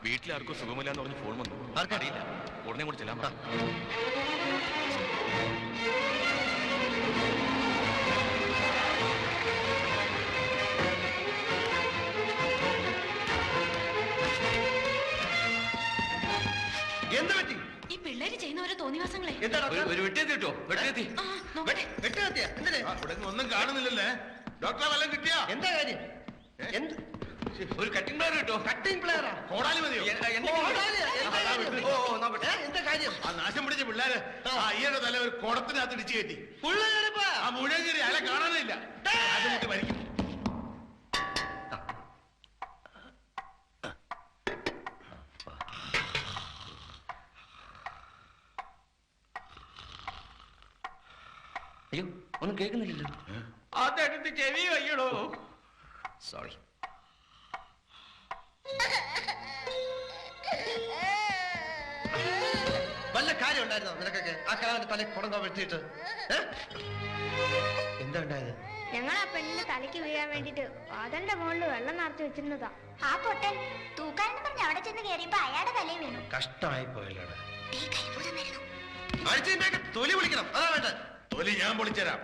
വീട്ടിലാർക്കും സുഖമില്ലാന്ന് പറഞ്ഞ് ഫോൺ വന്നു. അറിയില്ല, ഉടനെ കൂടി ചെല്ലാൻ. എന്താ പറ്റി? ഈ പിള്ളേര് ചെയ്യുന്ന ഓരോ തോന്നിവാസങ്ങളെ. ഒരു വെട്ടിയെത്തി കിട്ടോ? വെട്ടിയെത്തി ഒന്നും കാണുന്നില്ലല്ലേ? ഡോക്ടറെ വല്ലതും കിട്ടിയാ? എന്താ കാര്യം? ഒരു കട്ടിംഗ് പ്ലെയർ കിട്ടോ? കട്ടിംഗ് പ്ലെയറാ? കോടാലി മതിയോ? എന്താ കാര്യം? ആ നാശം പിടിച്ച പിള്ളേര് അയ്യയുടെ തല ഒരു കുടത്തിനകത്ത് ഇടിച്ചു കയറ്റി. ആ മുഴുവൻ കയറി അയാളെ കാണാനില്ല. മരിക്കും. അയ്യോ, ഒന്നും കേൾക്കുന്നില്ലല്ലോ. അതെടുത്ത് ചെവി വയ്യടോ. സോറി. വല്ല കാര്യം ഉണ്ടായിരുന്നോ നിനക്കൊക്കെ? ആ കാലത്ത് തല കുടങ്ങാൻ വെട്ടിയിട്ട് എന്താ ഉണ്ടായത്? ഞങ്ങൾ ആ പെണ്ണിന്റെ തലയ്ക്ക് വീഴാൻ വേണ്ടിട്ട് വാതലിന്റെ മുകളിൽ വെള്ളം നിറച്ച് വെച്ചിരുന്നതാ. ആ പൊട്ടൻ തൂക്കാനെന്ന് പറഞ്ഞ് അവിടെ ചെന്ന് കയറിയപ്പോ അയാളുടെ തലയിൽ വീണു. കഷ്ടമായി പോയല്ലോടെ. കൈ തൊലി വിളിക്കണം, അതാ വേണ്ട. തൊലി ഞാൻ പൊളിച്ചരാം.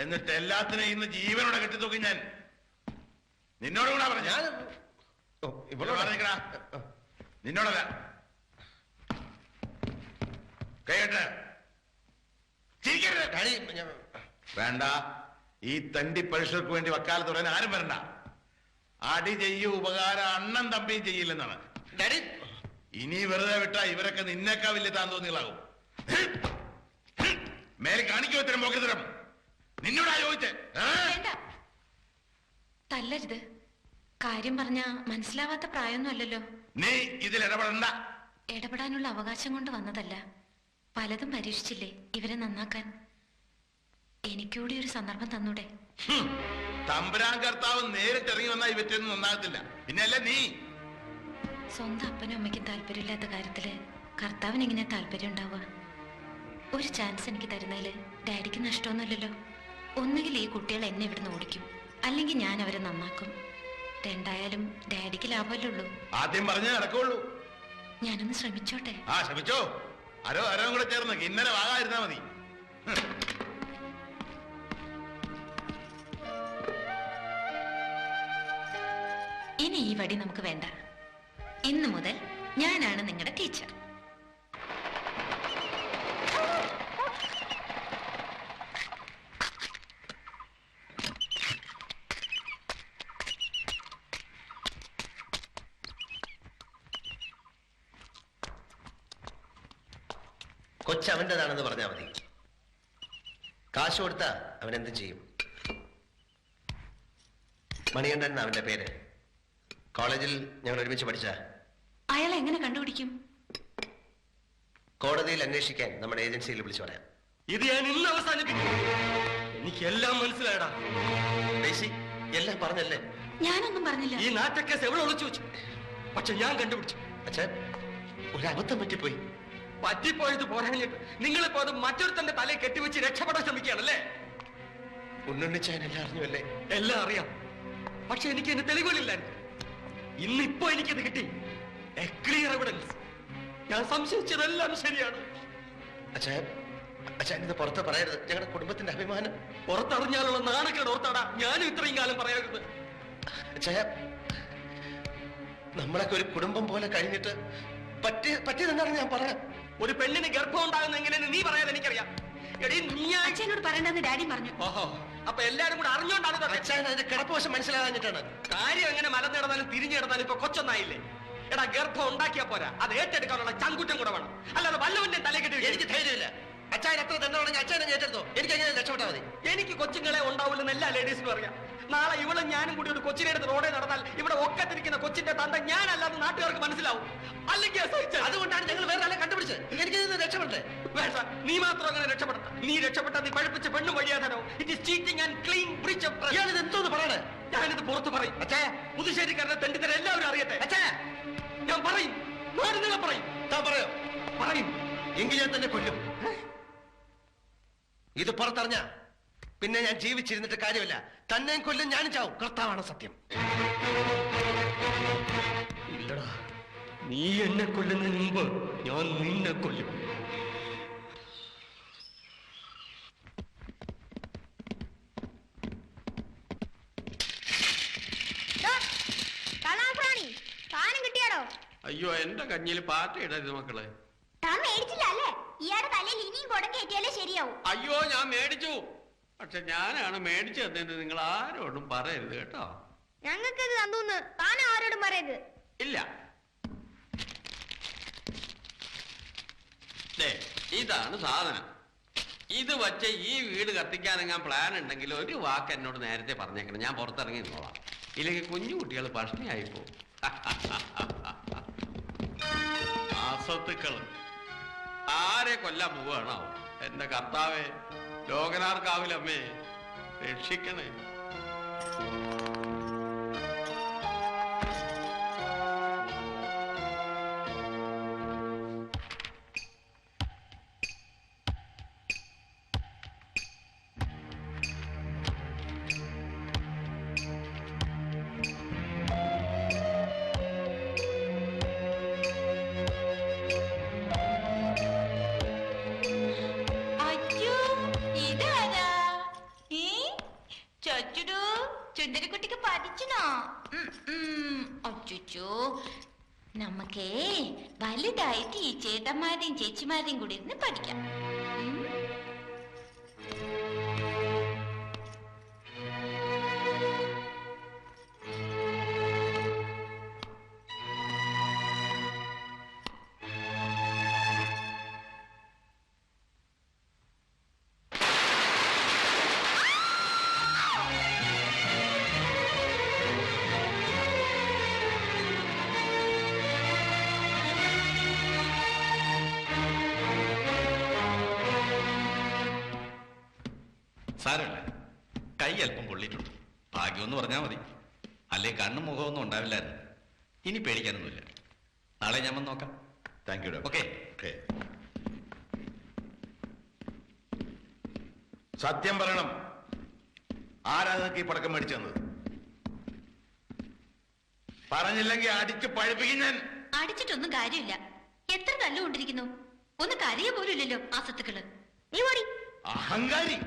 എന്നിട്ട് എല്ലാത്തിനെയും ഇന്ന് ജീവനോടെ കെട്ടിത്തൂക്കി ഞാൻ നിന്നോട് കൂടാ പറഞ്ഞ. നിന്നോടല്ല. കേട്ടെ വേണ്ട. ഈ തണ്ടി പരീക്ഷകൾക്ക് വേണ്ടി വക്കാലത്ത് പറയാൻ ആരും വരണ്ട. അടി ചെയ്യൂ ഉപകാരം അണ്ണൻ തമ്പിയും ചെയ്യില്ലെന്നാണ്. ഇനി വെറുതെ വിട്ടാ ഇവരൊക്കെ നിന്നേക്കാ വലിയ താന്തോന്നികളാകും. മേലെ കാണിക്കോ ഇത്തരം പോക്കത്തരം? നിന്നോടാ ചോദിച്ചേ. തല്ലരുത്. കാര്യം പറഞ്ഞാ മനസ്സിലാവാത്ത പ്രായമൊന്നും അല്ലല്ലോ. നീ ഇതിൽ ഇടപെടണ്ട. ഇടപെടാനുള്ള അവകാശം കൊണ്ട് വന്നതല്ല. പലതും പരീക്ഷിച്ചില്ലേ ഇവരെ നന്നാക്കാൻ. എനിക്കൂടി ഒരു സന്ദർഭം തന്നൂടെ? തമ്പുരാൻ കർത്താവ് നേരിട്ട് ഇറങ്ങി വന്നാൽ ഇവറ്റൊന്നും നന്നാകത്തില്ല. പിന്നെയല്ലേ നീ? സ്വന്തം അപ്പനും അമ്മയ്ക്കും താല്പര്യമില്ലാത്ത കാര്യത്തില് കർത്താവിന് എങ്ങനെ താല്പര്യം ഉണ്ടാവുക? ഒരു ചാൻസ് എനിക്ക് തരുന്നതില് ഡാഡിക്ക് നഷ്ടമൊന്നുമില്ലല്ലോ. ഒന്നുകിൽ ഈ കുട്ടികൾ എന്നെ ഇവിടുന്ന് ഓടിക്കും, അല്ലെങ്കിൽ ഞാൻ അവരെ നന്നാക്കും. രണ്ടായാലും ഡാഡിക്ക് ലാഭമല്ലേ ഉള്ളൂ. ആദ്യം പറഞ്ഞേ നടക്കുള്ളൂ. ഞാനൊന്ന് ശ്രമിച്ചോട്ടെ? ആ ശ്രമിച്ചോ. അരോ കൂടെ ചേർന്ന് ഇന്നലെ വാങ്ങാതിരുന്നാ മതി. ഇനി ഈ വടി നമുക്ക് വേണ്ട. ഇന്ന് മുതൽ ഞാനാണ് നിങ്ങളുടെ ടീച്ചർ. കൊച്ചവൻ്റെതാണെന്ന് പറഞ്ഞാൽ മതി. കാശ് കൊടുത്താ അവനെന്തും ചെയ്യും. മണികണ്ഠൻ എന്ന അവന്റെ പേര്. കോളേജിൽ ഞങ്ങൾ ഒരുമിച്ച് പഠിച്ച. അയാളെ എങ്ങനെ കണ്ടുപിടിക്കും? കോടതിയിൽ അന്വേഷിക്കാൻ നമ്മുടെ ഏജൻസിയിൽ വിളിച്ചു പറയാം. ഇത് ഞാൻ ഇന്ന് അവസാനിപ്പിക്കും. എനിക്കെല്ലാം മനസ്സിലായടാ. എല്ലാം പറഞ്ഞല്ലേ? ഞാനൊന്നും പറഞ്ഞില്ല. ഈ നാറ്റക്കേസ് എവിടെ ഒളിച്ചു വെച്ചു? പക്ഷെ ഞാൻ കണ്ടുപിടിച്ചു. അച്ഛൻ ഒരബദ്ധം പറ്റിപ്പോയി. പറ്റിപ്പോയത് പോരാഞ്ഞിട്ട് നിങ്ങളിപ്പോ അത് മറ്റൊരുത്തന്റെ തലയിൽ കെട്ടിവെച്ച് രക്ഷപ്പെടാൻ ശ്രമിക്കുകയാണല്ലേ? ഉണ്ണുണ്ണിച്ചാൻ എല്ലാം അറിഞ്ഞുവല്ലേ? എല്ലാം അറിയാം. പക്ഷെ എനിക്ക് എന്റെ തെളിവുകളില്ലായിരുന്നു. ഇന്നിപ്പോ എനിക്കത് കിട്ടി. Clear evidence. ഞാൻ സംശയിച്ചതെല്ലാം ശരിയാണ്. അച്ഛൻ ഇത് പുറത്ത് പറയരുത്. ഞങ്ങളുടെ കുടുംബത്തിന്റെ അഭിമാനം. പുറത്തറിഞ്ഞാലുള്ള നാണക്കേട് ഓർത്താടാ ഞാനും ഇത്രയും കാലം പറയരുത്. നമ്മളൊക്കെ ഒരു കുടുംബം പോലെ കഴിഞ്ഞിട്ട് പറ്റിയതെന്നാണ് ഞാൻ പറയാം. ഒരു പെണ്ണിന് ഗർഭം ഉണ്ടാകുന്ന എങ്ങനെയെന്ന് നീ പറയാതെ എനിക്കറിയാം. അച്ഛനോട് പറയണ്ടെന്ന് ഡാഡി പറഞ്ഞു. ഓഹോ, അപ്പൊ എല്ലാരും കൂടെ അറിഞ്ഞോണ്ടാണ് അച്ഛൻ അതിന്റെ കിടപ്പുവശം മനസ്സിലാകാഞ്ഞിട്ടാണ്. കാര്യം എങ്ങനെ മലന്നിടന്നാലും തിരിഞ്ഞിടന്നാലും ഇപ്പൊ കൊച്ചൊന്നായില്ലേ? എടാ, ഗർഭം ഉണ്ടാക്കിയാ പോരാ, അത് ഏറ്റെടുക്കാനുള്ള ചങ്കുറ്റം കൂടെ വേണം. അല്ലാതെ വല്ലവന്റെ തലക്കെട്ടി എനിക്ക് ധൈര്യമില്ല. അച്ഛൻ അത്ര തന്നെ വേണമെങ്കിൽ അച്ഛനെ ഏറ്റെടുത്തോ. എനിക്ക് എങ്ങനെ രക്ഷപ്പെട്ടാൽ മതി. എനിക്ക് കൊച്ചുങ്ങളെ ഉണ്ടാവില്ലെന്ന് എല്ലാ ലേഡീസിനും അറിയാം. നാളെ ഇവളും ഞാനും കൂടി ഒരു കൊച്ചിനെ എടുത്ത് റോഡേ നടന്നാൽ ഇവിടെ ഒക്കത്തിരിക്കുന്ന കൊച്ചിന്റെ തന്ത ഞാനല്ലാതെ നാട്ടുകാർക്ക് മനസ്സിലാവും. അല്ലെങ്കിൽ അതുകൊണ്ടാണ് ഞങ്ങൾ വേറെ ആളെ കണ്ടുപിടിച്ചത്. എനിക്ക് രക്ഷപ്പെട്ടെ വേണ്ട. നീ മാത്രം അങ്ങനെ രക്ഷപ്പെടണം. നീ രക്ഷപ്പെട്ട നീ പഴിപ്പിച്ച പെണ്ണും വഴിയാതനോ. It is cheating and clean breach of trust. ഞാനിത് എന്തോന്ന് പറയണേ? ഞാനിത് പുറത്ത് പറയും. അച്ഛാ, പുതുശ്ശേരിക്കാരനെ തെണ്ടിത്തരം എല്ലാവരും അറിയട്ടെ. അച്ഛാ, ഞാൻ പറയും. നാട് നിങ്ങൾ പറയും. താൻ പറയോ? പറയും. എങ്കിൽ ഞാൻ തന്നെ കൊല്ലും. ഇത് പുറത്തറിഞ്ഞ പിന്നെ ഞാൻ ജീവിച്ചിരുന്നിട്ട് കാര്യമില്ല. തന്നെയും കൊല്ലും, ഞാനും ചാവും. കർത്താവാണ് സത്യം. ഇല്ലടാ, നീ എന്നെ കൊല്ലുന്നതിന് മുമ്പ് ഞാൻ നിന്നെ കൊല്ലും. കലാപ്രാണി സാധനം കിട്ടിയാടോ? അയ്യോ, എന്റെ കഞ്ഞിയിൽ പാറ്റ ഇടരുത് മക്കളെ. താൻ മേടിച്ചില്ല അല്ലേ? ഇയാളുടെ തലയിൽ ഇനിയും കുടം കയറ്റിയാലേ ശരിയാവും. അയ്യോ, ഞാൻ മേടിച്ചു. പക്ഷെ ഞാനാണ് മേടിച്ചതെന്ന് നിങ്ങൾ ആരോടും പറയരുത് കേട്ടോ. ഞങ്ങൾക്കത് തന്നൂന്ന് താൻ ആരോടും പറയരുത്. ഇല്ല. ദേ, ഇതാണ് സാധനം. ഇത് വച്ച് ഈ വീട് കത്തിക്കാനെങ്ങാൻ പ്ലാൻ ഉണ്ടെങ്കിൽ ഒരു വാക്ക് എന്നോട് നേരത്തെ പറഞ്ഞേക്കണം. ഞാൻ പുറത്തിറങ്ങി നിന്നോളാം. ഇല്ലെങ്കിൽ കുഞ്ഞു കുട്ടികൾ പഷ്ണിയായിപ്പോ. അസത്തുക്കള് ആരെ കൊല്ലാൻ പോവുകയാണോ? എന്റെ കർത്താവേ, ലോകനാർക്കാവിലമ്മേ, രക്ഷിക്കണേ. ചുണ്ടരിക്കുട്ടിക്ക് പഠിച്ചണോ? അച്ചോ, നമുക്കേ വലുതായിട്ട് ഈ ചേട്ടന്മാരെയും ചേച്ചിമാരെയും കൂടി ഇരുന്ന് പഠിക്കാം. സാരമില്ല, കൈ അല്പം പൊള്ളിയിട്ടുണ്ട്. ഭാഗ്യമെന്ന് പറഞ്ഞാൽ മതി, അല്ലേ കണ്ണും മുഖമൊന്നും ഉണ്ടാവില്ലായിരുന്നു. ഇനി പേടിക്കാനൊന്നുമില്ല. നാളെ ഞാൻ വന്ന് നോക്കാം. Thank you. ഓക്കെ. സത്യം പറയണം, ആരാ നിങ്ങൾക്ക് ഈ പടക്കം മേടിച്ചു തന്നത്? പറഞ്ഞില്ലെങ്കിൽ അടിച്ച് പഴുപ്പിക്കും ഞാൻ. അടിച്ചിട്ടൊന്നും കാര്യമില്ല. എത്ര തല്ലുകൊണ്ടിരിക്കുന്നു, ഒന്ന് കരയ പോലും ഇല്ലല്ലോ ആ സത്തുക്കള്. നീ ഓടി. അഹങ്കാരി.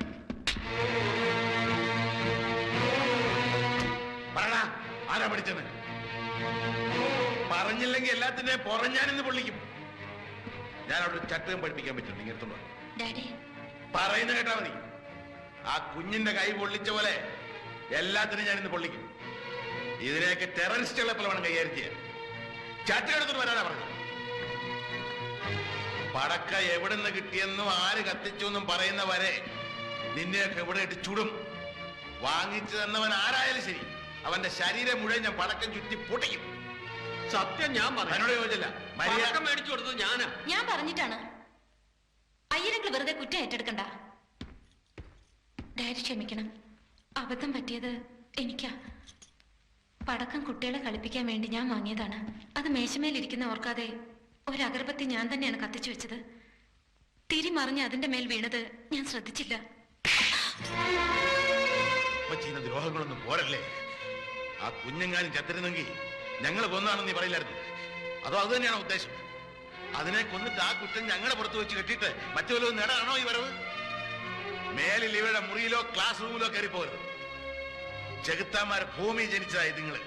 പറടാ, ആരാ പഠിച്ചത്? പറഞ്ഞില്ലെങ്കിൽ എല്ലാത്തിന്റെയും പുറഞ്ഞാനിന്ന് പൊള്ളിക്കും. ഞാൻ അവിടെ ചട്ടയും പഠിപ്പിക്കാൻ പറ്റും. ഇങ്ങനത്തുണ്ടോ? ഡാഡി പറയുന്ന കേട്ടാ മതി. ആ കുഞ്ഞിന്റെ കൈ പൊള്ളിച്ച പോലെ എല്ലാത്തിനും ഞാനിന്ന് പൊള്ളിക്കും. ഇതിനെയൊക്കെ ടെററിസ്റ്റുകളെ പോലെ വേണം കൈകാര്യം ചെയ്യാൻ. ചട്ടയെടുത്തിട്ട് വരാനാ പറഞ്ഞത്. പടക്ക എവിടെ നിന്ന് കിട്ടിയെന്നും ആര് കത്തിച്ചു എന്നും പറയുന്ന വരെ നിന്നെയൊക്കെ ഇവിടെ ഇട്ട് ചുടും. വാങ്ങിച്ചു തന്നവൻ ആരായാലും ശരി, അവന്റെ ശരീരം മുഴുവൻ ഞാൻ പടക്കം ചുറ്റി പൊട്ടിക്കും. സത്യം ഞാൻ പറഞ്ഞു. എന്നോട് ചോദിച്ചില്ല. പടക്കം മേടിച്ചു കൊടുത്തത് ഞാനാ. ഞാൻ പറഞ്ഞിട്ടാണ്. അയ്യരങ്ങൾ വെറുതെ കുറ്റം ഏറ്റെടുക്കണ്ട. ഡാഡി ക്ഷമിക്കണം, അബദ്ധം പറ്റിയത് എനിക്കാ. പടക്കം കുട്ടികളെ കളിപ്പിക്കാൻ വേണ്ടി ഞാൻ വാങ്ങിയതാണ്. അത് മേശമേലിരിക്കുന്ന ഓർക്കാതെ ഒരഗർബത്തി ഞാൻ തന്നെയാണ് കത്തിച്ചു വെച്ചത്. തിരി മറിഞ്ഞ് അതിന്റെ മേൽ വീണത് ഞാൻ ശ്രദ്ധിച്ചില്ല. ചെയ്യുന്ന ദ്രോഹങ്ങളൊന്നും പോരല്ലേ? ആ കുഞ്ഞെങ്ങാനും ചത്തിരുന്നെങ്കിൽ ഞങ്ങൾ കൊന്നാണെന്ന് നീ പറയില്ലായിരുന്നു. അതോ അത് തന്നെയാണോ ഉദ്ദേശം? അതിനെ കൊന്നിട്ട് ആ കുറ്റം ഞങ്ങളെ പുറത്ത് വെച്ച് കെട്ടിയിട്ട് മറ്റു വല്ലതും നേടാണോ ഈ വരവ്? മേലിൽ ഇവരുടെ മുറിയിലോ ക്ലാസ് റൂമിലോ കയറിപ്പോകരുത്. ചെകുത്താന്മാരെ ഭൂമി ജനിച്ചതായി നിങ്ങള്.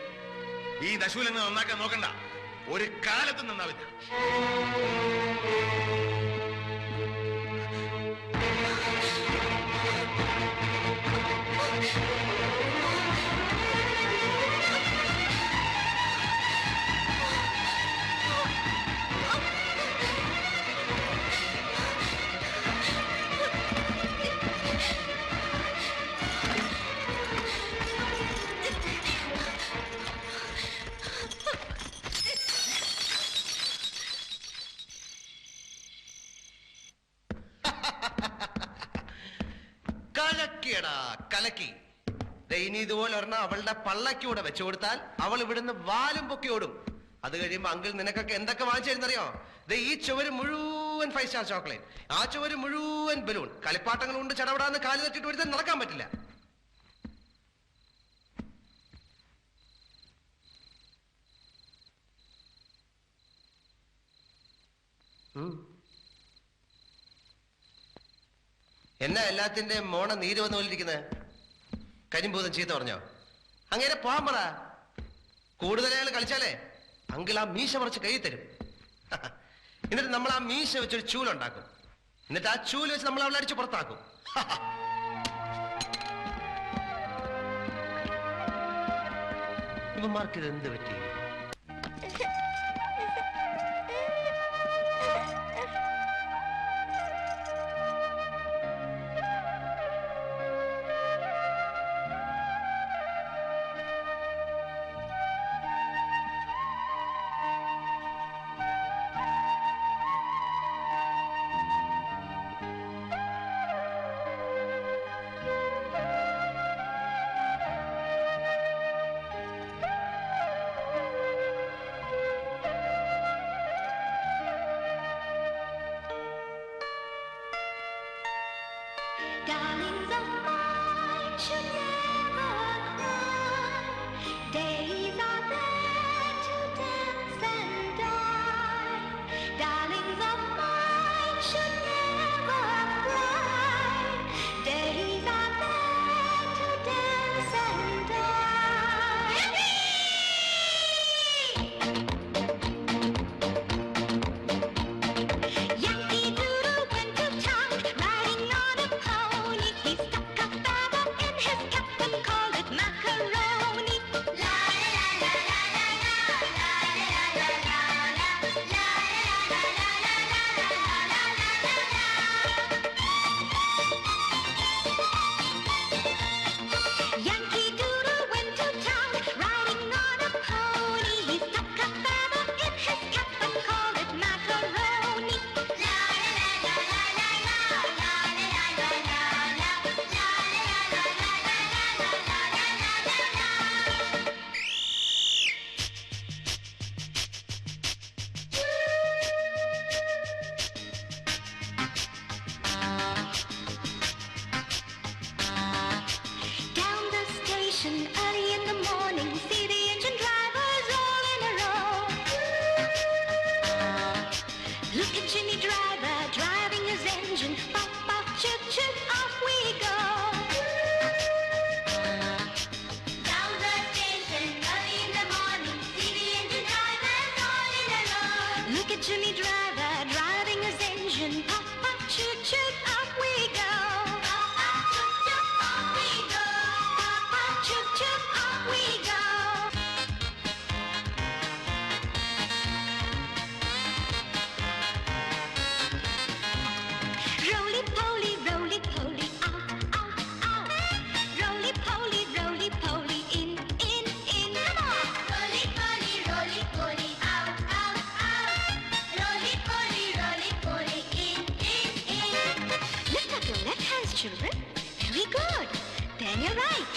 ഈ നശൂലങ്ങൾ നന്നാക്കാൻ നോക്കണ്ട. ഒരു കാലത്തും നന്നാവില്ല. കലക്കിയടാ, കലക്കി. ഇനി ഇതുപോലെ ഒരെണ്ണം അവളുടെ പള്ളക്കൂടെ വെച്ചു കൊടുത്താൽ അവൾ ഇവിടുന്ന് വാലും പൊക്കി ഓടും. അത് കഴിയുമ്പോ അങ്കിൾ നിനക്കൊക്കെ എന്തൊക്കെ വാങ്ങിച്ചിരുന്നറിയോ? ഈ ചുവര് മുഴുവൻ 5 സ്റ്റാർ ചോക്ലേറ്റ്, ആ ചുവര് മുഴുവൻ ബലൂൺ, കളിപ്പാട്ടങ്ങൾ കൊണ്ട് ചടപടാന്ന് കാല് തട്ടിട്ട് ഒരുത്താൻ നടക്കാൻ പറ്റില്ല. എന്നാ എല്ലാത്തിന്റെ മോണ നീര് വന്നു പോലിരിക്കുന്നത്? കരിമ്പൂതം ചീത്ത പറഞ്ഞോ? അങ്ങനെ പോകാൻ പറ. കൂടുതൽ അയാൾ കളിച്ചാലേ അങ്കിൾ ആ മീശ പറിച്ച് കൈ തരും. എന്നിട്ട് നമ്മൾ ആ മീശ വെച്ചൊരു ചൂലുണ്ടാക്കും. എന്നിട്ട് ആ ചൂല് വെച്ച് നമ്മൾ അവളെ അടിച്ച് പുറത്താക്കും. ഇവന്മാർക്ക് ഇത് എന്ത് പറ്റി? Darlings of mine should never cry. Days are there to dance and die. Darlings of mine should never cry. Days are there to dance and die. Yankee Doodle went to town, riding on a pony. He stuck a feather in his cap and called it macaroni. La la la la la la la la la la la la Yankee Doodle went to town, riding on a pony. He stuck a feather in his cap and called it macaroni. La la la la la la la la la la la Down the station early in the morning, see the engine drivers all in a row. Look at Jimmy Driver driving his engine, pop, pop, chip, chip, off we go. Down the station early in the morning, see the engine drivers all in a row. Look at Jimmy Driver driving his engine, pop, pop, chip, chip, off we go. Pop, pop, chip, chip, off we go. Pop, pop, chip, chip, off we go. Roly poly, out, out, out. Roly poly, in, in, in. Come on. Roly poly, out, out, out. Roly poly, in, in, in. Lift up your left hands, children. Very good. Then your right.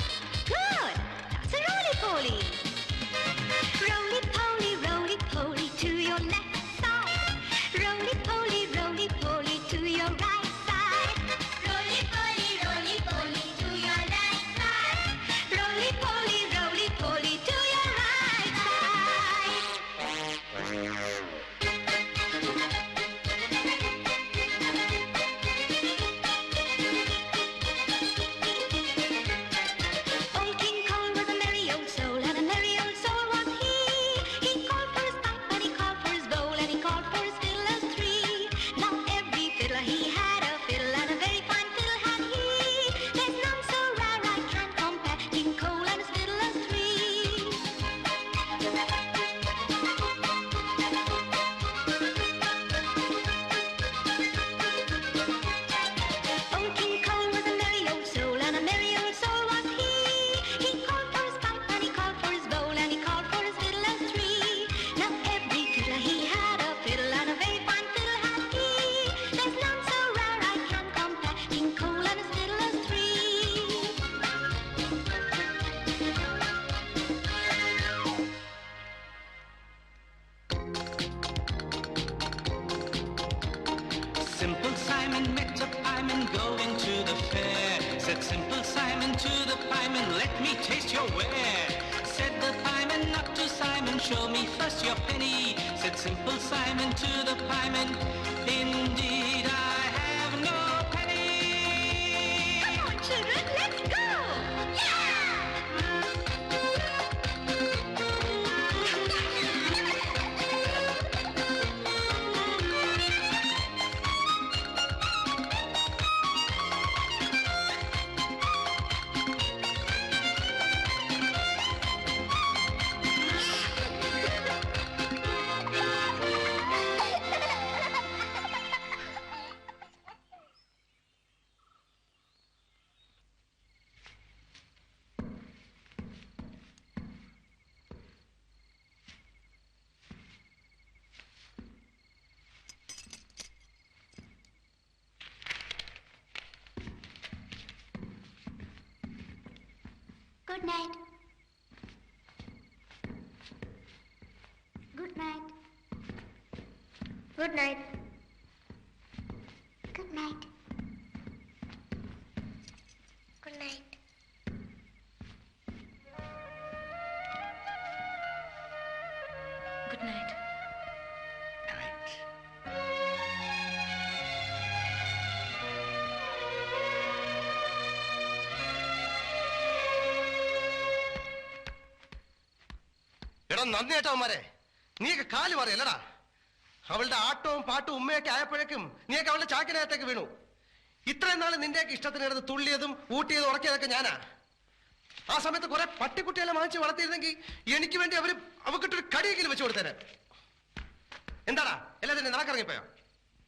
Good. That's a roly poly. Roly poly, to your left side. Roly poly, to your right side. Roly poly, to your left side. Roly poly, to your right side. Old King Cole was a merry old soul, and a merry old soul was he. He called for his pipe and he called for his bowl and he called for his fiddlers three. Now every fiddler he had a fiddle and a very fine fiddle had he. There's none so rare I can't compare King Cole and his fiddlers three. Old King Cole was a merry old soul, and a merry old soul was he. He called for his pipe and he called for his bowl and he called for his fiddlers three. Now every fiddler he had a fiddle and a very fine fiddle had he. There's none so rare I can't compare King Cole and his fiddlers three. Simple Simon met a pieman going to the fair. Said Simple Simon to the pieman, let me taste your ware. Said the pieman, Simon, up to Simon, show me first your penny. Said simple Simon to the pieman, indeed I have no penny. Come on, children, let's go! Good night. Good night. Good night. Good night. Good night. Good night. എടാ നന്ദി കേട്ടവന്മാരെ, നീയൊക്കെ കാല് പറയല്ലടാ. അവളുടെ ആട്ടവും പാട്ടും ഉമ്മയൊക്കെ ആയപ്പോഴേക്കും നീയൊക്കെ അവളുടെ ചാക്കിനകത്തേക്ക് വീണു. ഇത്രയും നാൾ നിന്റെയൊക്കെ ഇഷ്ടത്തിന് കിടന്ന് തുള്ളിയതും ഊട്ടിയതും ഉറക്കിയതൊക്കെ ഞാനാ. ആ സമയത്ത് കുറെ പട്ടിക്കുട്ടികളെ വാങ്ങിച്ച് വളർത്തിയിരുന്നെങ്കിൽ എനിക്ക് വേണ്ടി അവക്കിട്ടൊരു കടിയെങ്കിലും വെച്ച് കൊടുത്തേനെ. എന്താടാ എല്ലാം തന്നെ നടക്കിറങ്ങിപ്പോയോ?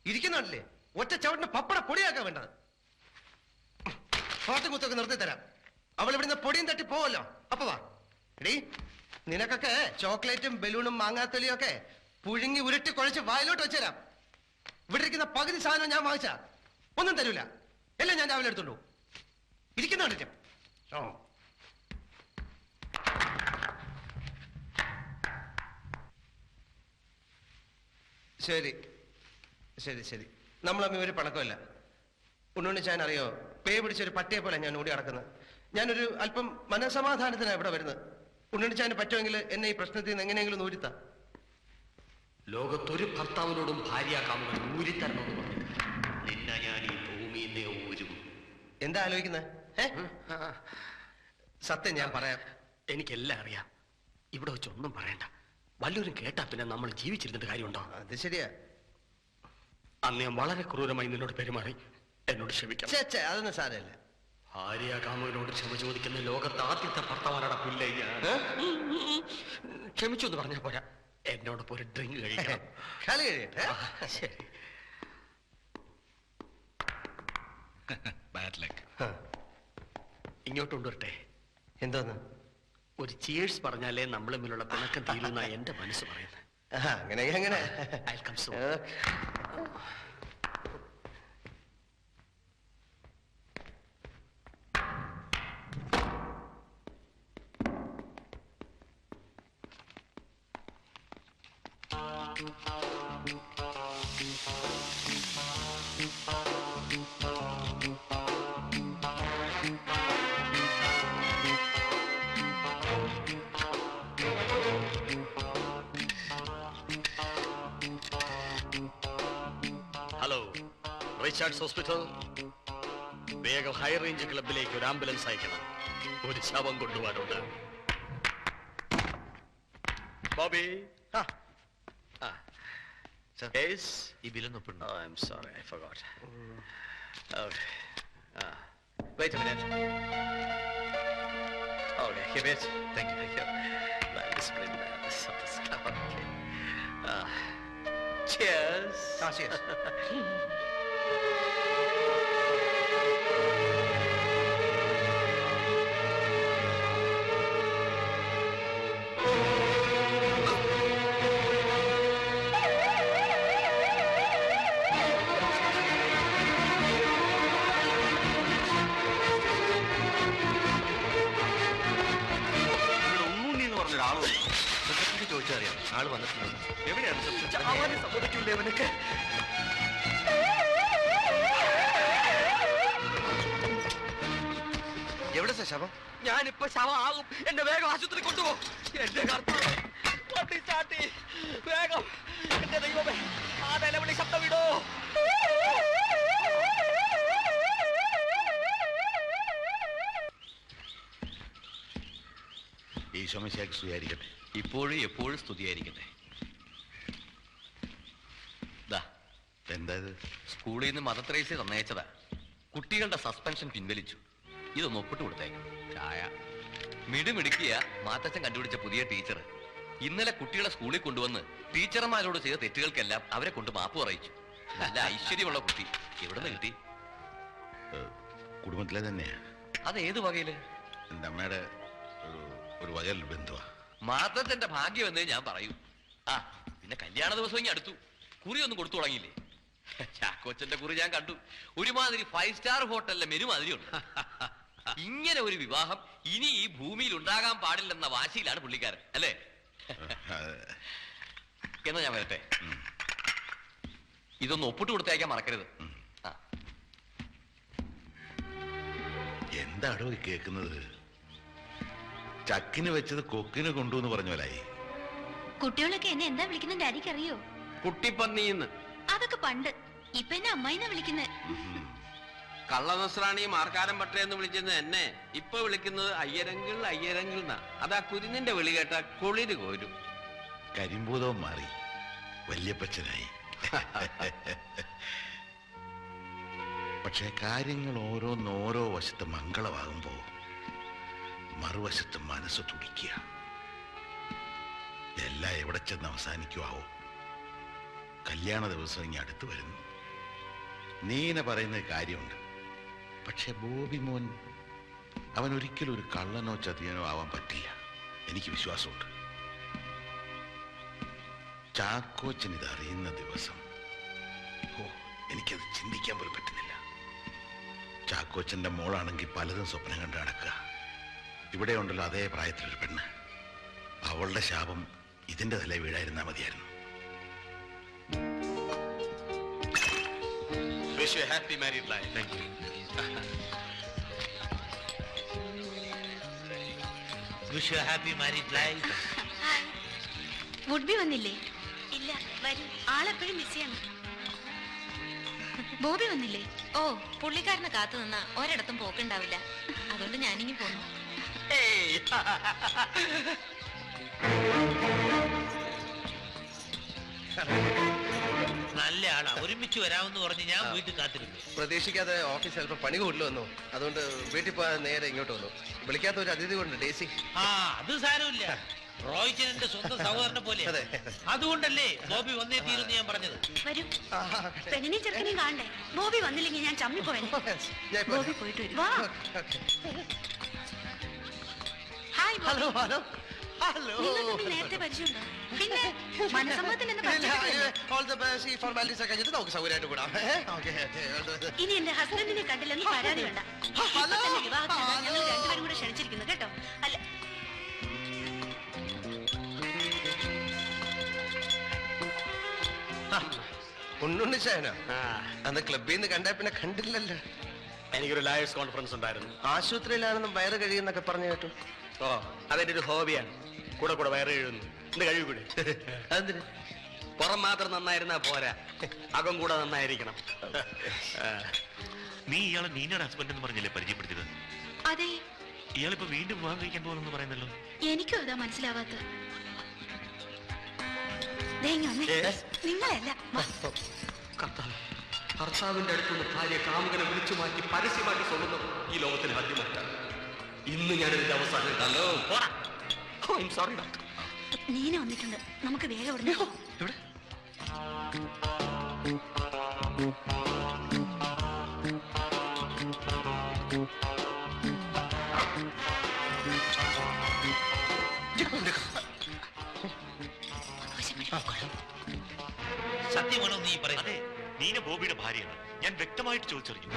ഇരിക്കുന്നുണ്ടല്ലേ ഒറ്റ ചവിട്ടിന് പപ്പട പൊടിയാക്കാൻ വേണ്ടത്. പാട്ടും കുത്തൊക്കെ നിർത്തി തരാം. അവൾ ഇവിടുന്ന് പൊടിയും തട്ടി പോവല്ലോ. അപ്പൊ വാ എടീ, നിനക്കൊക്കെ ചോക്ലേറ്റും ബലൂണും മാങ്ങാത്തൊലിയും ഒക്കെ പുഴുങ്ങി ഉരുട്ടി കുഴച്ച് വായിലോട്ട് വെച്ചുതരാം. ഇവിടെ ഇരിക്കുന്ന പകുതി സാധനം ഞാൻ വാങ്ങിച്ച ഒന്നും തരൂല. എല്ലാം ഞാൻ രാവിലെ എടുത്തോണ്ടു. ഇരിക്കുന്നുണ്ട്. ഓ ശരി ശരി ശരി, നമ്മൾ തമ്മിൽ ഒരു പണക്കമല്ല. ഉണ്ണുണ്ണിച്ചാൻ അറിയോ, പേ പിടിച്ചൊരു പട്ടിയെ പോലെ ഞാൻ ഓടി നടക്കുന്നത്. ഞാനൊരു അല്പം മനസമാധാനത്തിനാണ് ഇവിടെ വരുന്നത്. ഉണ്ണുണ്ണിച്ചാന് പറ്റുമെങ്കിൽ എന്നെ ഈ പ്രശ്നത്തിൽ നിന്ന് എങ്ങനെയെങ്കിലും ഊരിത്താ. ലോകത്തൊരു ഭർത്താവിനോടും ഭാര്യാകാമുകൾ ഊരിത്തരണമെന്ന് പറഞ്ഞു. നിന്നെ ഞാൻ ഈ ഭൂമിയിൽ നിന്ന് ഊരും. എന്താ ആലോചിക്കുന്നത്? സത്യം ഞാൻ പറയാം. എനിക്കെല്ലാം അറിയാം. ഇവിടെ വെച്ചൊന്നും പറയണ്ട. വല്ലവരും കേട്ടാ പിന്നെ നമ്മൾ ജീവിച്ചിരുന്നിട്ട് കാര്യമുണ്ടോ? അത് ശരിയാ. അന്ന് ഞാൻ വളരെ ക്രൂരമായി നിന്നോട് പെരുമാറി. എന്നോട് ക്ഷമിക്കണം. ചേ അതൊന്നും സാരമില്ല. ഭാര്യാകാമുകനോട് ക്ഷമ ചോദിക്കുന്ന ലോകത്ത് ആദ്യത്തെ ഭർത്താവാനാണ് പുല്ലേ ഞാൻ. ക്ഷമിച്ചു എന്ന് പറഞ്ഞാ പോരാ, എന്നോടൊപ്പം ഒരു ഡ്രിങ്ക് കഴിക്കണം. കളി കഴിയട്ടെ. ശരി. Bad luck. ഇങ്ങോട്ട് കൊണ്ടുവരട്ടെ. എന്തോന്ന്? ഒരു ചിയേഴ്സ് പറഞ്ഞാലേ നമ്മൾ തമ്മിലുള്ള പിണക്കം തീരുന്ന എന്റെ മനസ്സ് പറയുന്നത്. അങ്ങനെ അങ്ങനെ. I'll come soon. Hello, Richards hospital. വേഗം ഹൈ റേഞ്ച് ക്ലബിലേക്ക് ഒരു ആംബുലൻസ് അയക്കണം. ഒരു ശവം കൊണ്ടുപോകാനുണ്ട്. ബോബി. Yes? ഈ ബില്ലൊന്നും ഒപ്പിടണം. Oh, I'm sorry, I forgot. Okay. Wait a minute. Okay, give it. Thank you. Well, discipline, this of the stuff. Okay. Cheers. Cheers. ചോദിച്ചറിയാം, ആള് വന്നിട്ടുണ്ട്. എവിടെയാണ് സമ്മതിക്കൂലേ അവനൊക്കെ? എവിടെ ശവം? ഞാനിപ്പോ ശവമാകും. എന്നെ വേഗം ആശുപത്രി കൊണ്ടുപോ. എന്റെ കർത്താവ്, വണ്ടി ചാട്ടി വേഗം. എന്റെ ദൈവമേ, ആ നിലവിളി ശബ്ദം വിടോ. ഈശോമിശിഹായ്ക്ക് സ്തുതിയായിരിക്കട്ടെ. ഇപ്പോഴും എപ്പോഴും സ്തുതിയായിരിക്കട്ടെ. എന്താ ഇത്? സ്കൂളിൽ നിന്ന് മദർ തെരേസ തന്നയച്ചതാ. കുട്ടികളുടെ സസ്പെൻഷൻ പിൻവലിച്ചു. ഇതൊന്ന് ഒപ്പിട്ട് കൊടുത്തേക്കും. ചായ മിടുമിടുക്കിയ മാത്തച്ഛൻ കണ്ടുപിടിച്ച പുതിയ ടീച്ചർ ഇന്നലെ കുട്ടികളെ സ്കൂളിൽ കൊണ്ടുവന്ന് ടീച്ചർമാരോട് ചെയ്ത തെറ്റുകൾക്കെല്ലാം അവരെ കൊണ്ട് മാപ്പ് പറയിച്ചു. നല്ല ഐശ്വര്യമുള്ള കുട്ടി. എവിടെ നിന്ന് കിട്ടി? കുടുംബത്തിലെ തന്നെയാ. അത് ഏത് വകയില്? എൻ്റെ അമ്മയുടെ ഒരു വകയിൽ ബന്ധുവാ. മാത്തച്ഛന്റെ ഭാഗ്യം എന്നേ ഞാൻ പറയൂ. ആ പിന്നെ കല്യാണ ദിവസം ഇനി അടുത്തു. കുറി ഒന്നും കൊടുത്തു തുടങ്ങിയില്ലേ? ചാക്കോച്ചന്റെ കുറി ഞാൻ കണ്ടു. ഒരുമാതിരി 5 സ്റ്റാർ ഹോട്ടലിലെ മെനു മാതിരി ഉണ്ട്. ഇങ്ങനെ ഒരു വിവാഹം ഇനി ഈ ഭൂമിയിൽ ഉണ്ടാകാൻ പാടില്ലെന്ന വാശിയിലാണ് പുള്ളിക്കാരൻ, അല്ലേ? എന്നാ ഞാൻ വരട്ടെ. ഇതൊന്ന് ഒപ്പിട്ട് കൊടുത്തയക്കാൻ മറക്കരുത്. എന്താടോ ഈ കേൾക്കുന്നത്? ചക്കിന് വെച്ചത് കൊക്കിന് കൊണ്ടുവന്ന് പറഞ്ഞ പോലായി. കുട്ടികളൊക്കെ എന്നെ എന്താ വിളിക്കുന്നത് ഡാഡിക്ക് അറിയോ? കുട്ടിപ്പന്നിന്ന്. അതൊക്കെ പണ്ട്. ഇപ്പൊ എന്നെ അമ്മായിന്നാ വിളിക്കുന്നത്. കള്ള നസ്രാണി മാർക്കാരം പട്ടയെന്ന് വിളിച്ചത് എന്നെ ഇപ്പൊ വിളിക്കുന്നത് അയ്യരങ്കിൾ അയ്യരങ്കിൾ എന്നാ. അതാ കുരുന്നിന്റെ വിളി കേട്ട കുളിര് കോരും. കരിമ്പൂതവും മാറി വല്യപ്പച്ചനായി. പക്ഷെ കാര്യങ്ങൾ ഓരോന്നോരോ വശത്ത് മംഗളമാകുമ്പോ മറുവശത്ത് മനസ്സ് തുടിക്കുക. എല്ലാം എവിടെ ചെന്ന് അവസാനിക്കുവാവോ? കല്യാണ ദിവസം ഇനി അടുത്ത് വരുന്നു. നീന പറയുന്ന കാര്യമുണ്ട്. പക്ഷെ ബോബി മോൻ അവൻ ഒരിക്കലും ഒരു കള്ളനോ ചതിയനോ ആവാൻ പറ്റില്ല. എനിക്ക് വിശ്വാസമുണ്ട്. ചാക്കോച്ചൻ ഇത് അറിയുന്ന ദിവസം എനിക്കത് ചിന്തിക്കാൻ പോലും പറ്റുന്നില്ല. ചാക്കോച്ചന്റെ മോളാണെങ്കിൽ പലതും സ്വപ്നം കണ്ട് നടക്കുക. ഇവിടെ ഉണ്ടല്ലോ അതേ പ്രായത്തിലൊരു പെണ്ണ്. അവളുടെ ശാപം ഇതിന്റെ തല വീഴായിരുന്നാ മതിയായിരുന്നു. Wish you a happy married life. Thank you. Wish you a happy married life. Would-be വന്നില്ലേ? ഇല്ല, വരും. ആളെപ്പോഴും ബിസിയാണ്. ബോബി വന്നില്ലേ? ഓ, പുള്ളിക്കാരനെ കാത്തു നിന്നാ ഒരിടത്തും പോക്കുണ്ടാവില്ല. അതുകൊണ്ട് ഞാനിങ്ങി പോന്നു. നല്ല ആളാ. ഒരുമിച്ച് വരാമെന്ന് പറഞ്ഞ് ഞാൻ വീട്ടിൽ കാത്തിരുന്നു. പ്രതീക്ഷിക്കാതെ ഓഫീസ് ചിലപ്പോൾ പണി കൂടുതൽ വന്നു. അതുകൊണ്ട് വീട്ടിൽ പോകാൻ നേരെ ഇങ്ങോട്ട് വന്നു. വിളിക്കാത്ത ഒരു അതിഥി കൊണ്ട് ഡേസി. ആ, അത് സാരമില്ല. റോയ്ച്ചൻ സ്വന്തം സഹോദരനെ പോലെ. അതുകൊണ്ടല്ലേ ബോബി വന്നേ തീരുന്ന് ഞാൻ പറഞ്ഞത്. വരൂ. പെണ്ണിനെയും ചെറുക്കനെയും കാണണ്ടേ? ബോബി വന്നില്ലെങ്കിൽ ഞാൻ ചമ്മി പോയനെ. ബോബി പോയിട്ട് വരും. വാ. Hi Bobby. Hello hello hello. നിങ്ങൾക്ക് നേരത്തെ പരിചയമുണ്ടോ? പിന്നെ മനസ്സമ്മതത്തിൽ എന്ന് ഇനി എന്റെ ഹസ്ബൻഡിനെ കണ്ടില്ലെന്ന് പരാതി വേണ്ട. വിവാഹത്തിന് ഞങ്ങൾ രണ്ടുപേരും കൂടെ ക്ഷണിച്ചിരിക്കുന്നു കേട്ടോ. അല്ല, ഉണ്ണുണ്ണിച്ചായനോ? അന്ന് ക്ലബിൽ നിന്ന് കണ്ടാ പിന്നെ കണ്ടില്ലല്ലോ. എനിക്കൊരു ലയേഴ്സ് കോൺഫറൻസ് ഉണ്ടായിരുന്നു. ആശുപത്രിയിലാണെന്നും വയറ് കഴിയുന്നൊക്കെ പറഞ്ഞു കേട്ടു. ഓ, അതെന്റെ ഒരു ഹോബിയാണ്. കൂടെ കൂടെ വയറ് കഴിയുന്നു. എന്ത് കഴിയൂടെ? അതെന്തിന്? പുറം മാത്രം നന്നായിരുന്നാ പോരാ, അകം കൂടെ നന്നായിരിക്കണം. നീ ഇയാളെ നീനയുടെ ഹസ്ബൻഡ് എന്ന് പറഞ്ഞല്ലേ പരിചയപ്പെടുത്തിയത്? അതെ. ഇയാളിപ്പോ വീണ്ടും വിവാഹം കഴിക്കാൻ പോകുന്നു പറയുന്നല്ലോ. എനിക്കും അതാ മനസ്സിലാവാത്ത. നിങ്ങളല്ല ഭർത്താവിന്റെ അടുത്തുനിന്ന് ഭാര്യ കാമുകനെ വിളിച്ചു മാറ്റി പരസ്യമാക്കി സ്വന്തം ഈ ലോകത്തിന് ആദ്യമായിട്ടാണ്. ഇന്ന് ഞാനിതിന്റെ അവസാനം. Hello, sorry doctor. നീന വന്നിട്ടുണ്ട്. നമുക്ക് വേഗം ഇവിടെ ഇവിടെ സത്യമാണോ നീ പറയുന്നത്? അതെ, നീന ബോബിയുടെ ഭാര്യയാണ്. ഞാൻ വ്യക്തമായിട്ട് ചോദിച്ചറിഞ്ഞു.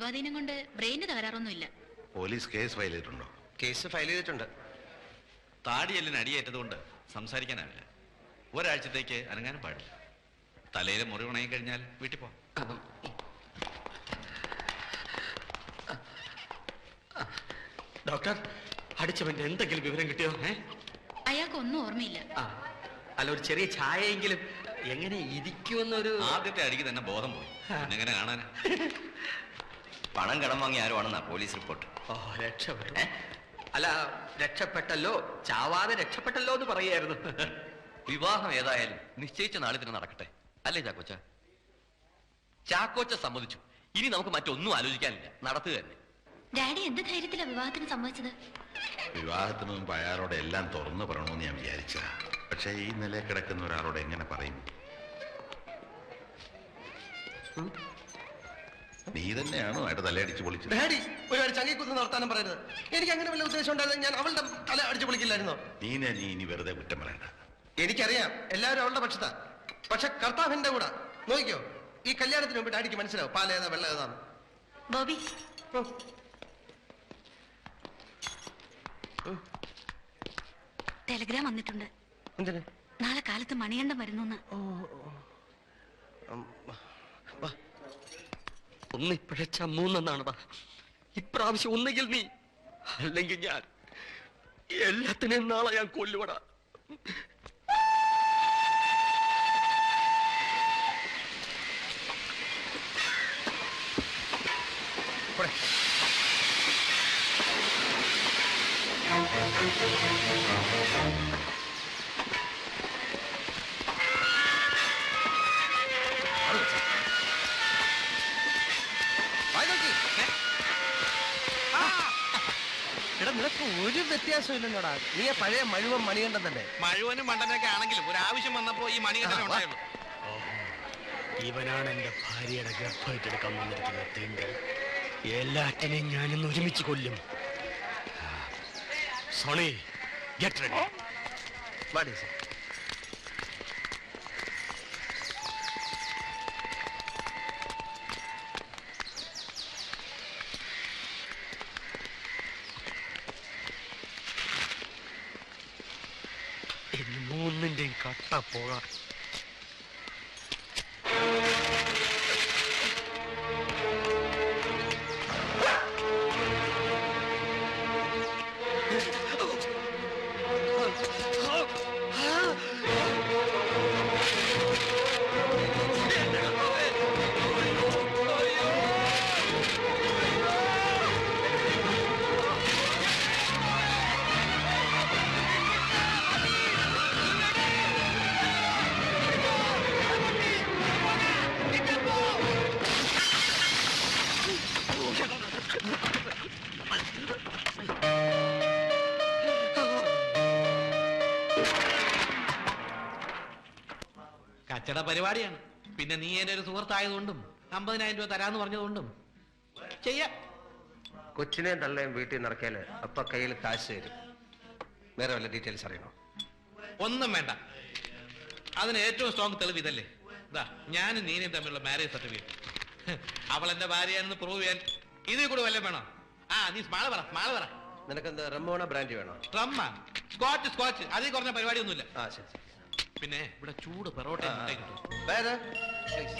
ദൈവാധീനം കൊണ്ട് ബ്രെയിന് തകരാറൊന്നുമില്ല. പോലീസ് കേസ് ഫയൽ ചെയ്തിട്ടുണ്ടോ? കേസ് ഫയൽ ചെയ്തിട്ടുണ്ട്. താടിയെല്ലിന് അടിയേറ്റതുകൊണ്ട് സംസാരിക്കാനാവില്ല. ഒരാഴ്ചത്തേക്ക് അനങ്ങാനും പാടില്ല. തലയിലെ മുറി ഉണങ്ങി കഴിഞ്ഞാൽ വീട്ടിൽ പോ. ഡോക്ടർ, അടിച്ചവന്റെ എന്തെങ്കിലും വിവരം കിട്ടിയോ? അയാൾക്കൊന്നും ഓർമ്മയില്ല. അല്ല, ഒരു ചെറിയ ചായയെങ്കിലും എങ്ങനെ ഇരിക്കുമെന്നൊരു... ആദ്യത്തെ അടിക്ക് തന്നെ ബോധം പോയി. എങ്ങനെ കാണാൻ? പണം കടം വാങ്ങി ആരുവാണെന്നാ പോലീസ് റിപ്പോർട്ട്. ഓ, രക്ഷപ്പെട്ടു. അല്ല, രക്ഷപ്പെട്ടല്ലോ, ചാവാതെ രക്ഷപ്പെട്ടല്ലോ എന്ന് പറയായിരുന്നു. വിവാഹം ഏതായാലും നിശ്ചയിച്ച നാളിൽ തന്നെ നടക്കട്ടെ, അല്ലേ ചാക്കോച്ച? ചാക്കോച്ച സമ്മതിച്ചു. ഇനി നമുക്ക് മറ്റൊന്നും ആലോചിക്കാനില്ല, നടത്തുക തന്നെ. ഡാഡി എന്ത് ധൈര്യത്തിലാ വിവാഹത്തിന് സമ്മതിച്ചത്? വിവാഹത്തിന് മുമ്പ് അയാളോട് എല്ലാം തുറന്നു പറയണമെന്ന് ഞാൻ വിചാരിച്ച. പക്ഷെ ഈ നിലയിൽ കിടക്കുന്ന ഒരാളോട് എങ്ങനെ പറയും? നീ തന്നെയാണോ അയാളുടെ തലയടിച്ച് പൊളിച്ചത്? ഡാഡി, ഒരുപാട് ചങ്ങിക്കുത്ത് നടത്താനും പറയരുത്. എനിക്ക് അങ്ങനെ വല്ല ഉദ്ദേശം ഉണ്ടായിരുന്നു ഞാൻ അവളുടെ തല അടിച്ചു പൊളിക്കില്ലായിരുന്നോ? നീ ഇനി വെറുതെ കുറ്റം പറയണ്ട. എനിക്കറിയാം എല്ലാവരും അവളുടെ പക്ഷത്താ. പക്ഷെ കർത്താവിന്റെ കൂടെ നോക്കിക്കോ, ഈ കല്യാണത്തിന് മുമ്പ് ഡാഡിക്ക് മനസ്സിലാവും പാല ഏതാ വെള്ളം ഏതാന്ന്. ബോബി, ടെലിഗ്രാം വന്നിട്ടുണ്ട്. എന്തിന്? നാളെ കാലത്ത് മണികണ്ഠം വരുന്നു. ഒന്നിപ്പോഴേ ചമ്മൂന്നാണടാ. ഇപ്രാവശ്യം ഒന്നുകിൽ നീ, അല്ലെങ്കിൽ ഞാൻ. എല്ലാത്തിനെയും നാളെ ഞാൻ കൊല്ലുവടാ. എടാ, നിനക്ക് ഒരു വ്യത്യാസം ഇല്ലല്ലോടാ. നീ പഴയ മഴുവൻ മണികണ്ഠൻ തന്നെ. മഴുവനും മണ്ടനൊക്കെ ആണെങ്കിലും ഒരു ആവശ്യം വന്നപ്പോ ഈ മണികണ്ഠൻ ഉണ്ടായിരുന്നു. ഇവനാണ് എന്റെ ഭാര്യയുടെ ഗർഭമായിട്ടെടുക്കാൻ വന്നിരിക്കുന്ന തീണ്ട്. എല്ലാറ്റിനെയും ഞാനിന്ന് ഒരുമിച്ച് കൊല്ലും. Sony, get ready. വാടി സർ. ഇന്ന് മൂന്നിന്റെയും കട്ട പോകാം. കച്ചട പരിപാടിയാണ്. പിന്നെ നീ എന്റെ ഒരു സുഹൃത്തായതുകൊണ്ടും 50,000 രൂപ തരാന്ന് പറഞ്ഞതുകൊണ്ടും ചെയ്യാം. കൊച്ചിനെയും തള്ളയും വീട്ടിൽ നിറക്കിയാല് അപ്പൊ കയ്യിൽ കാശ് തരും. വേറെ വല്ല ഡീറ്റെയിൽസ് അറിയണോ? ഒന്നും വേണ്ട. അതിന് ഏറ്റവും സ്ട്രോങ് തെളിവ് ഇതല്ലേ. ഇതാ, ഞാനും നീനയും തമ്മിലുള്ള മാരേജ് സർട്ടിഫിക്കറ്റ്. അവൾ എന്റെ ഭാര്യയാണെന്ന് പ്രൂവ് ചെയ്യാൻ ഇതിൽ കൂടെ വല്ലതും വേണോ? നീ സ്മാള് പറ. നിനക്കെന്താ റമ്മോണ ബ്രാൻഡ് വേണോ? റമ്മ, സ്കോച്ച് അതിൽ കുറഞ്ഞ പരിപാടിയൊന്നുമില്ല. ശരി. പിന്നെ ഇവിടെ ചൂട് പെറോട്ട കിട്ടും. പ്ലീസ്